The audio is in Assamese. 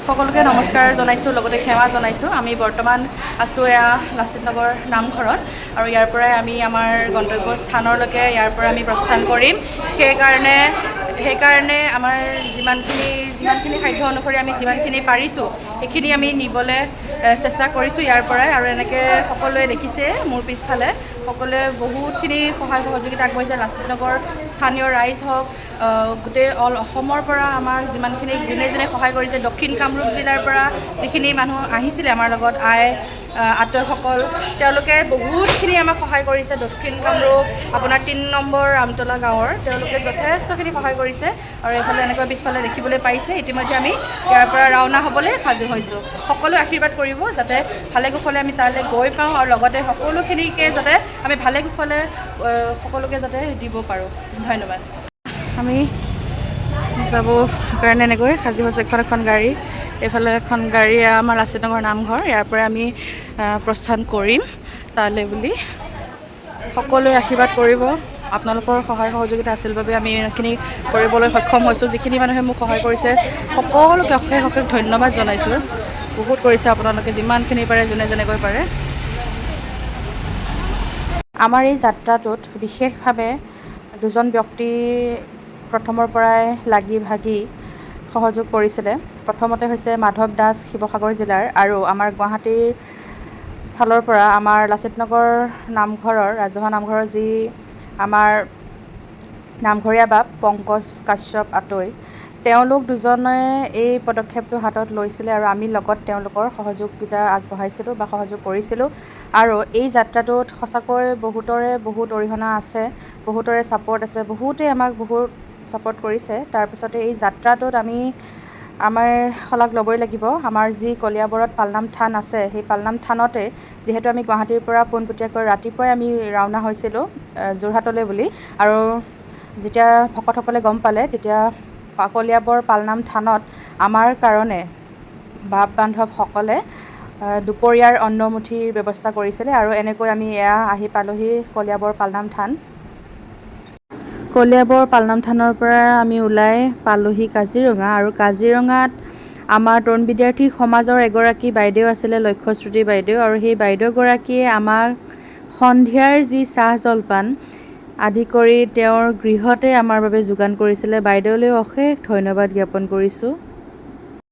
সকলোকে নমস্কাৰ জনাইছোঁ, লগতে সেৱা জনাইছোঁ। আমি বৰ্তমান আছোঁ এয়া লাচিত নগৰ নামঘৰত আৰু ইয়াৰ পৰাই আমি আমাৰ গন্তব্য স্থানলৈকে ইয়াৰ পৰা আমি প্ৰস্থান কৰিম। সেইকাৰণে আমাৰ যিমানখিনি সাধ্য অনুসৰি আমি যিমানখিনি পাৰিছোঁ সেইখিনি আমি নিবলৈ চেষ্টা কৰিছোঁ ইয়াৰ পৰাই। আৰু এনেকৈ সকলোৱে দেখিছে মোৰ পিছফালে সকলোৱে বহুতখিনি সহায় সহযোগিতা আগবঢ়াইছে। লাচিত নগৰ স্থানীয় ৰাইজ হওক, গোটেই অসমৰ পৰা আমাক যোনে যোনে সহায় কৰিছে। দক্ষিণ কামৰূপ জিলাৰ পৰা যিখিনি মানুহ আহিছিলে আমাৰ লগত আত্মীয়সকল, তেওঁলোকে বহুতখিনি আমাক সহায় কৰিছে। দক্ষিণ কামৰূপ আপোনাৰ 3 নম্বৰ আমতলা গাঁৱৰ তেওঁলোকে যথেষ্টখিনি সহায় কৰিছে। আৰু এইফালে এনেকৈ পিছফালে দেখিবলৈ পাইছে। ইতিমধ্যে আমি ইয়াৰ পৰা ৰাওনা হ'বলৈ সাজু হৈছোঁ। সকলোৱে আশীৰ্বাদ কৰিব যাতে ভালে কুশলে আমি তালৈ গৈ পাওঁ আৰু লগতে সকলোখিনিকে যাতে আমি ভালে কুশলে সকলোকে যাতে দিব পাৰোঁ। ধন্যবাদ। আমি যাব কাৰণে এনেকৈ সাজু হৈছে এখন গাড়ী। এইফালে এখন গাড়ী আমাৰ লাচিত নগৰ নামঘৰ, ইয়াৰ পৰা আমি প্ৰস্থান কৰিম তালৈ বুলি। সকলোৱে আশীৰ্বাদ কৰিব। আপোনালোকৰ সহায় সহযোগিতা আছিল বাবে আমি এইখিনি কৰিবলৈ সক্ষম হৈছোঁ। যিখিনি মানুহে মোক সহায় কৰিছে সকলোকে অশেষ অশেষ ধন্যবাদ জনাইছোঁ। বহুত কৰিছে আপোনালোকে, যিমানখিনি পাৰে যোনে যেনেকৈ পাৰে। আমাৰ এই যাত্ৰাটোত বিশেষভাৱে দুজন ব্যক্তি প্ৰথমৰ পৰাই লাগি ভাগি সহযোগ কৰিছিলে। প্ৰথমতে হৈছে মাধৱ দাস, শিৱসাগৰ জিলাৰ, আৰু আমাৰ গুৱাহাটীৰ ফালৰ পৰা আমাৰ লাচিত নগৰ নামঘৰৰ ৰাজহুৱা নামঘৰৰ যি আমাৰ নামঘৰীয়া বাপ পংকজ কাশ্যপ আতৈ, তেওঁলোক দুজনে এই পদক্ষেপটো হাতত লৈছিলে আৰু আমি লগত তেওঁলোকৰ সহযোগিতা আগবঢ়াইছিলোঁ বা সহযোগ কৰিছিলোঁ। আৰু এই যাত্ৰাটোত সঁচাকৈ বহুতৰে বহুত অৰিহণা আছে, বহুতৰে ছাপোৰ্ট আছে, বহুতেই আমাক বহুত ছাপোৰ্ট কৰিছে। তাৰপিছতে এই যাত্ৰাটোত আমি আমাৰ শলাগ ল'বই লাগিব। আমাৰ যি কলিয়াবৰত পালনাম থান আছে, সেই পালনাম থানতে যিহেতু আমি গুৱাহাটীৰ পৰা পোনপটীয়াকৈ ৰাতিপুৱাই আমি ৰাওনা হৈছিলোঁ যোৰহাটলৈ বুলি। আৰু যেতিয়া ভকতসকলে গম পালে তেতিয়া কলিয়াবৰ পালনাম থানত আমাৰ কাৰণে বাপ বান্ধৱসকলে দুপৰীয়াৰ অন্নমুঠিৰ ব্যৱস্থা কৰিছিলে। আৰু এনেকৈ আমি আহি পালোহি কলিয়াবৰ পালনাম থান। কলিয়াবৰ পালনাম থানৰ পৰা আমি ওলাই পালোহি কাজিৰঙা। আৰু কাজিৰঙাত আমাৰ তৰুণ বিদ্যাৰ্থী সমাজৰ এগৰাকী বাইদেউ আছিলে, লক্ষ্যশ্ৰুতি বাইদেউ, আৰু সেই বাইদেউগৰাকীয়ে আমাক সন্ধিয়াৰ যি চাহ জলপান আদি কৰি তেওঁৰ গৃহতে আমাৰ বাবে যোগান কৰিছিলে। বাইদেউলৈও অশেষ ধন্যবাদ জ্ঞাপন কৰিছোঁ।